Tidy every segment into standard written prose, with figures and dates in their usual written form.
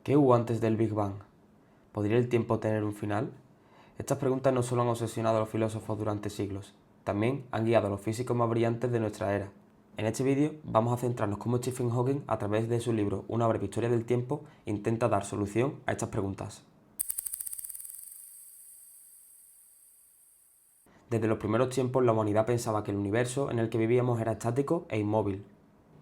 ¿Qué hubo antes del Big Bang? ¿Podría el tiempo tener un final? Estas preguntas no solo han obsesionado a los filósofos durante siglos, también han guiado a los físicos más brillantes de nuestra era. En este vídeo vamos a centrarnos cómo Stephen Hawking, a través de su libro Una breve historia del tiempo, intenta dar solución a estas preguntas. Desde los primeros tiempos la humanidad pensaba que el universo en el que vivíamos era estático e inmóvil.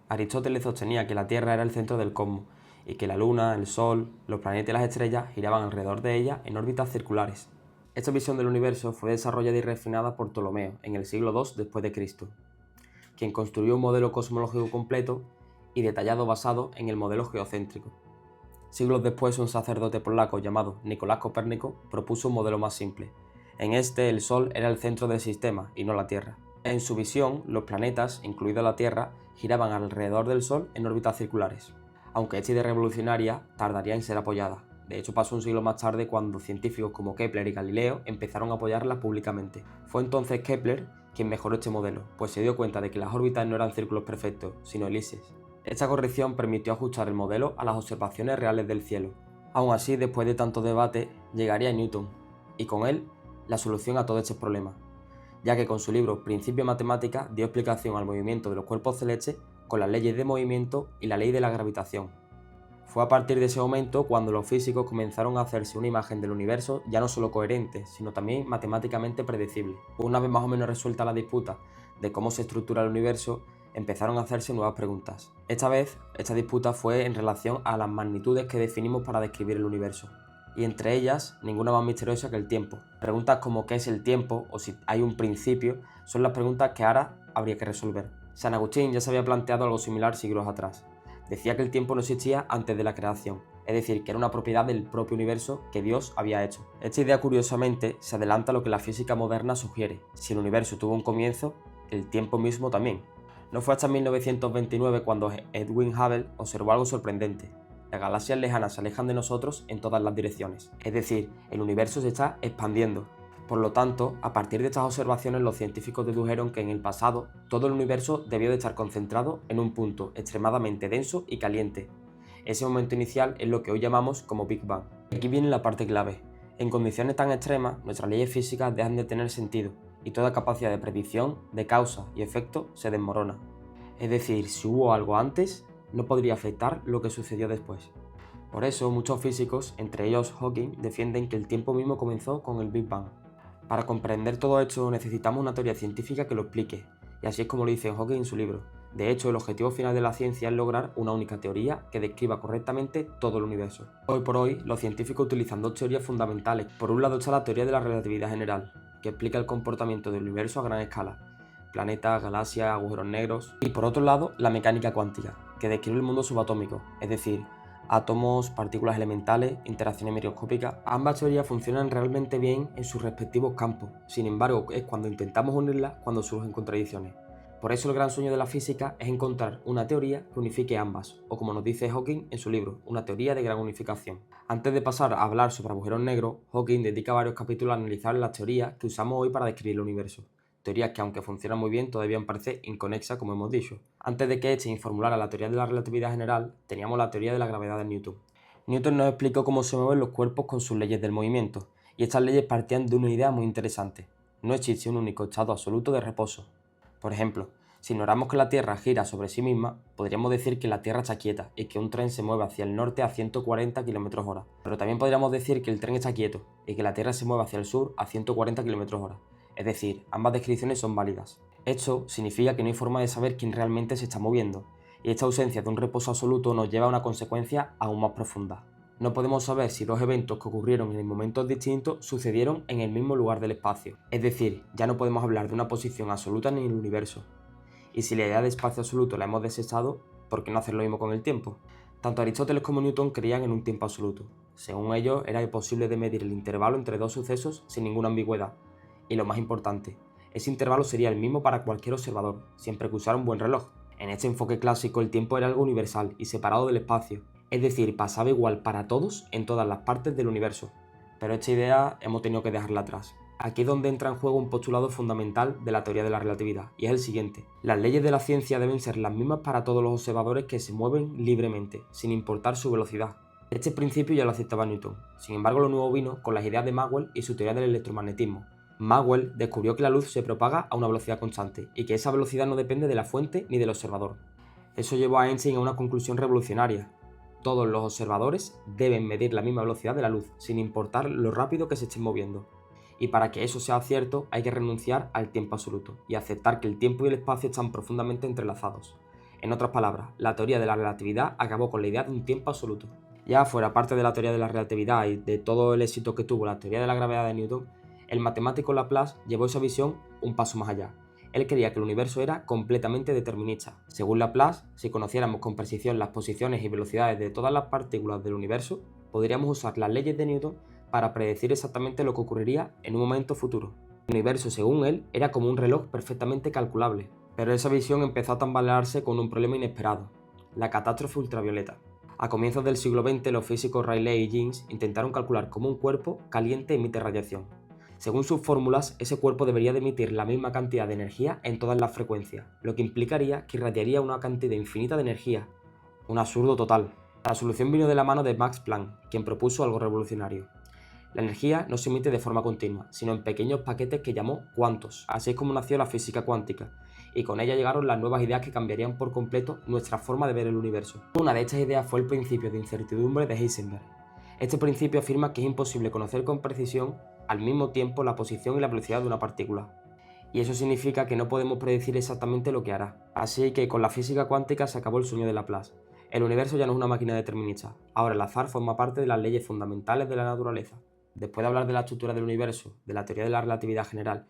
Aristóteles sostenía que la Tierra era el centro del cosmos y que la Luna, el Sol, los planetas y las estrellas giraban alrededor de ella en órbitas circulares. Esta visión del universo fue desarrollada y refinada por Ptolomeo en el siglo II después de Cristo, quien construyó un modelo cosmológico completo y detallado basado en el modelo geocéntrico. Siglos después, un sacerdote polaco llamado Nicolás Copérnico propuso un modelo más simple. En este, el Sol era el centro del sistema y no la Tierra. En su visión, los planetas, incluida la Tierra, giraban alrededor del Sol en órbitas circulares. Aunque esta idea revolucionaria tardaría en ser apoyada. De hecho, pasó un siglo más tarde cuando científicos como Kepler y Galileo empezaron a apoyarla públicamente. Fue entonces Kepler quien mejoró este modelo, pues se dio cuenta de que las órbitas no eran círculos perfectos, sino elipses. Esta corrección permitió ajustar el modelo a las observaciones reales del cielo. Aún así, después de tanto debate, llegaría Newton, y con él, la solución a todo este problema, ya que con su libro Principia Matemática dio explicación al movimiento de los cuerpos celestes con las leyes de movimiento y la ley de la gravitación. Fue a partir de ese momento cuando los físicos comenzaron a hacerse una imagen del universo ya no solo coherente, sino también matemáticamente predecible. Una vez más o menos resuelta la disputa de cómo se estructura el universo, empezaron a hacerse nuevas preguntas. Esta vez, esta disputa fue en relación a las magnitudes que definimos para describir el universo, y entre ellas, ninguna más misteriosa que el tiempo. Preguntas como qué es el tiempo o si hay un principio son las preguntas que ahora habría que resolver. San Agustín ya se había planteado algo similar siglos atrás. Decía que el tiempo no existía antes de la creación, es decir, que era una propiedad del propio universo que Dios había hecho. Esta idea, curiosamente, se adelanta a lo que la física moderna sugiere. Si el universo tuvo un comienzo, el tiempo mismo también. No fue hasta 1929 cuando Edwin Hubble observó algo sorprendente. Las galaxias lejanas se alejan de nosotros en todas las direcciones, es decir, el universo se está expandiendo. Por lo tanto, a partir de estas observaciones los científicos dedujeron que en el pasado todo el universo debió de estar concentrado en un punto extremadamente denso y caliente. Ese momento inicial es lo que hoy llamamos como Big Bang. Aquí viene la parte clave. En condiciones tan extremas, nuestras leyes físicas dejan de tener sentido y toda capacidad de predicción, de causa y efecto se desmorona. Es decir, si hubo algo antes, no podría afectar lo que sucedió después. Por eso, muchos físicos, entre ellos Hawking, defienden que el tiempo mismo comenzó con el Big Bang. Para comprender todo esto necesitamos una teoría científica que lo explique, y así es como lo dice Hawking en su libro. De hecho, el objetivo final de la ciencia es lograr una única teoría que describa correctamente todo el universo. Hoy por hoy, los científicos utilizan dos teorías fundamentales. Por un lado está la teoría de la relatividad general, que explica el comportamiento del universo a gran escala, planetas, galaxias, agujeros negros, y por otro lado, la mecánica cuántica, que describe el mundo subatómico, es decir, átomos, partículas elementales, interacciones microscópicas. Ambas teorías funcionan realmente bien en sus respectivos campos, sin embargo, es cuando intentamos unirlas cuando surgen contradicciones. Por eso el gran sueño de la física es encontrar una teoría que unifique ambas, o como nos dice Hawking en su libro, una teoría de gran unificación. Antes de pasar a hablar sobre agujeros negros, Hawking dedica varios capítulos a analizar las teorías que usamos hoy para describir el universo. Teorías que, aunque funcionan muy bien, todavía me parece inconexa, como hemos dicho. Antes de que Einstein formulara la teoría de la relatividad general, teníamos la teoría de la gravedad de Newton. Newton nos explicó cómo se mueven los cuerpos con sus leyes del movimiento, y estas leyes partían de una idea muy interesante. No existe un único estado absoluto de reposo. Por ejemplo, si ignoramos que la Tierra gira sobre sí misma, podríamos decir que la Tierra está quieta y que un tren se mueve hacia el norte a 140 km/h. Pero también podríamos decir que el tren está quieto y que la Tierra se mueve hacia el sur a 140 km/h. Es decir, ambas descripciones son válidas. Esto significa que no hay forma de saber quién realmente se está moviendo, y esta ausencia de un reposo absoluto nos lleva a una consecuencia aún más profunda. No podemos saber si dos eventos que ocurrieron en momentos distintos sucedieron en el mismo lugar del espacio. Es decir, ya no podemos hablar de una posición absoluta en el universo. Y si la idea de espacio absoluto la hemos desechado, ¿por qué no hacer lo mismo con el tiempo? Tanto Aristóteles como Newton creían en un tiempo absoluto. Según ellos, era imposible de medir el intervalo entre dos sucesos sin ninguna ambigüedad. Y lo más importante, ese intervalo sería el mismo para cualquier observador, siempre que usara un buen reloj. En este enfoque clásico, el tiempo era algo universal y separado del espacio, es decir, pasaba igual para todos en todas las partes del universo. Pero esta idea hemos tenido que dejarla atrás. Aquí es donde entra en juego un postulado fundamental de la teoría de la relatividad, y es el siguiente. Las leyes de la ciencia deben ser las mismas para todos los observadores que se mueven libremente, sin importar su velocidad. Este principio ya lo aceptaba Newton, sin embargo lo nuevo vino con las ideas de Maxwell y su teoría del electromagnetismo. Maxwell descubrió que la luz se propaga a una velocidad constante y que esa velocidad no depende de la fuente ni del observador. Eso llevó a Einstein a una conclusión revolucionaria. Todos los observadores deben medir la misma velocidad de la luz, sin importar lo rápido que se estén moviendo. Y para que eso sea cierto, hay que renunciar al tiempo absoluto y aceptar que el tiempo y el espacio están profundamente entrelazados. En otras palabras, la teoría de la relatividad acabó con la idea de un tiempo absoluto. Ya fuera parte de la teoría de la relatividad y de todo el éxito que tuvo la teoría de la gravedad de Newton, el matemático Laplace llevó esa visión un paso más allá. Él creía que el universo era completamente determinista. Según Laplace, si conociéramos con precisión las posiciones y velocidades de todas las partículas del universo, podríamos usar las leyes de Newton para predecir exactamente lo que ocurriría en un momento futuro. El universo, según él, era como un reloj perfectamente calculable. Pero esa visión empezó a tambalearse con un problema inesperado: la catástrofe ultravioleta. A comienzos del siglo XX, los físicos Rayleigh y Jeans intentaron calcular cómo un cuerpo caliente emite radiación. Según sus fórmulas, ese cuerpo debería de emitir la misma cantidad de energía en todas las frecuencias, lo que implicaría que irradiaría una cantidad infinita de energía. Un absurdo total. La solución vino de la mano de Max Planck, quien propuso algo revolucionario. La energía no se emite de forma continua, sino en pequeños paquetes que llamó cuantos. Así es como nació la física cuántica, y con ella llegaron las nuevas ideas que cambiarían por completo nuestra forma de ver el universo. Una de estas ideas fue el principio de incertidumbre de Heisenberg. Este principio afirma que es imposible conocer con precisión al mismo tiempo la posición y la velocidad de una partícula. Y eso significa que no podemos predecir exactamente lo que hará. Así que con la física cuántica se acabó el sueño de Laplace. El universo ya no es una máquina determinista. Ahora el azar forma parte de las leyes fundamentales de la naturaleza. Después de hablar de la estructura del universo, de la teoría de la relatividad general,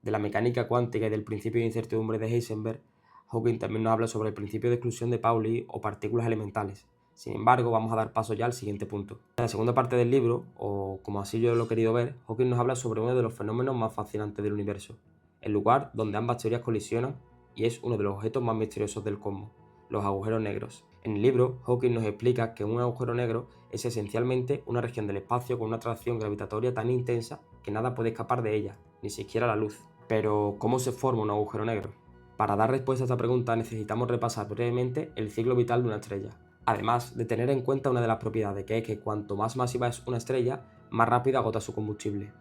de la mecánica cuántica y del principio de incertidumbre de Heisenberg, Hawking también nos habla sobre el principio de exclusión de Pauli o partículas elementales. Sin embargo, vamos a dar paso ya al siguiente punto. En la segunda parte del libro, o como así yo lo he querido ver, Hawking nos habla sobre uno de los fenómenos más fascinantes del universo, el lugar donde ambas teorías colisionan y es uno de los objetos más misteriosos del cosmos, los agujeros negros. En el libro, Hawking nos explica que un agujero negro es esencialmente una región del espacio con una atracción gravitatoria tan intensa que nada puede escapar de ella, ni siquiera la luz. Pero, ¿cómo se forma un agujero negro? Para dar respuesta a esta pregunta necesitamos repasar brevemente el ciclo vital de una estrella, además de tener en cuenta una de las propiedades, que es que cuanto más masiva es una estrella, más rápido agota su combustible.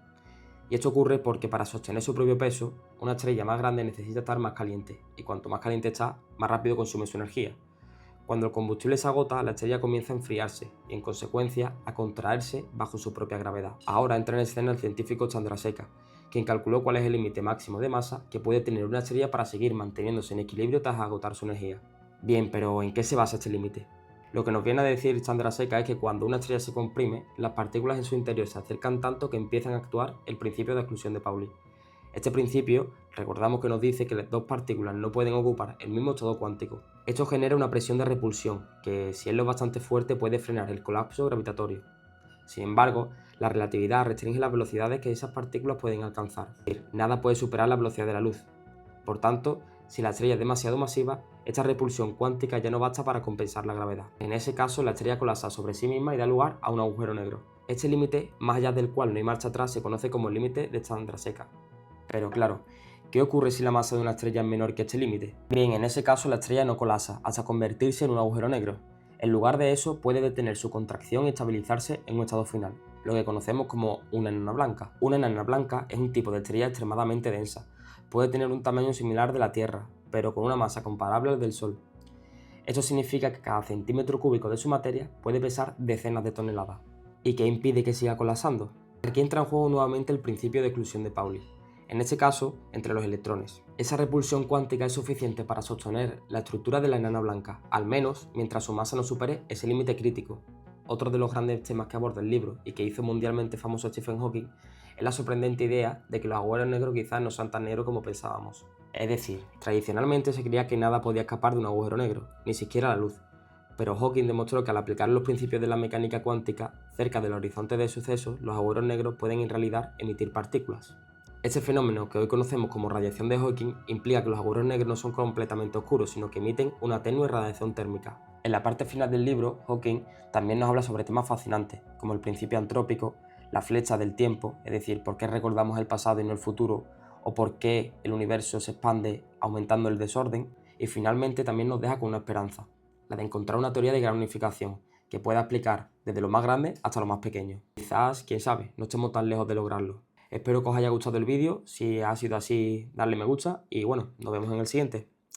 Y esto ocurre porque para sostener su propio peso, una estrella más grande necesita estar más caliente, y cuanto más caliente está, más rápido consume su energía. Cuando el combustible se agota, la estrella comienza a enfriarse y, en consecuencia, a contraerse bajo su propia gravedad. Ahora entra en escena el científico Chandrasekhar, quien calculó cuál es el límite máximo de masa que puede tener una estrella para seguir manteniéndose en equilibrio tras agotar su energía. Bien, pero ¿en qué se basa este límite? Lo que nos viene a decir Chandrasekhar es que cuando una estrella se comprime, las partículas en su interior se acercan tanto que empiezan a actuar el principio de exclusión de Pauli. Este principio, recordamos que nos dice que las dos partículas no pueden ocupar el mismo estado cuántico. Esto genera una presión de repulsión, que si es lo bastante fuerte puede frenar el colapso gravitatorio. Sin embargo, la relatividad restringe las velocidades que esas partículas pueden alcanzar. Es decir, nada puede superar la velocidad de la luz. Por tanto, si la estrella es demasiado masiva, esta repulsión cuántica ya no basta para compensar la gravedad. En ese caso, la estrella colapsa sobre sí misma y da lugar a un agujero negro. Este límite, más allá del cual no hay marcha atrás, se conoce como el límite de Chandrasekhar. Pero claro, ¿qué ocurre si la masa de una estrella es menor que este límite? Bien, en ese caso la estrella no colapsa hasta convertirse en un agujero negro. En lugar de eso, puede detener su contracción y estabilizarse en un estado final, lo que conocemos como una enana blanca. Una enana blanca es un tipo de estrella extremadamente densa. Puede tener un tamaño similar de la Tierra, pero con una masa comparable al del Sol. Esto significa que cada centímetro cúbico de su materia puede pesar decenas de toneladas. ¿Y qué impide que siga colapsando? Aquí entra en juego nuevamente el principio de exclusión de Pauli. En este caso, entre los electrones. Esa repulsión cuántica es suficiente para sostener la estructura de la enana blanca, al menos mientras su masa no supere ese límite crítico. Otro de los grandes temas que aborda el libro y que hizo mundialmente famoso a Stephen Hawking es la sorprendente idea de que los agujeros negros quizás no sean tan negros como pensábamos. Es decir, tradicionalmente se creía que nada podía escapar de un agujero negro, ni siquiera la luz. Pero Hawking demostró que al aplicar los principios de la mecánica cuántica cerca del horizonte de sucesos, los agujeros negros pueden en realidad emitir partículas. Este fenómeno, que hoy conocemos como radiación de Hawking, implica que los agujeros negros no son completamente oscuros, sino que emiten una tenue radiación térmica. En la parte final del libro, Hawking también nos habla sobre temas fascinantes, como el principio antrópico, la flecha del tiempo, es decir, por qué recordamos el pasado y no el futuro, o por qué el universo se expande aumentando el desorden, y finalmente también nos deja con una esperanza, la de encontrar una teoría de gran unificación, que pueda explicar desde los más grandes hasta los más pequeños. Quizás, quién sabe, no estemos tan lejos de lograrlo. Espero que os haya gustado el vídeo, si ha sido así, darle me gusta y bueno, nos vemos en el siguiente.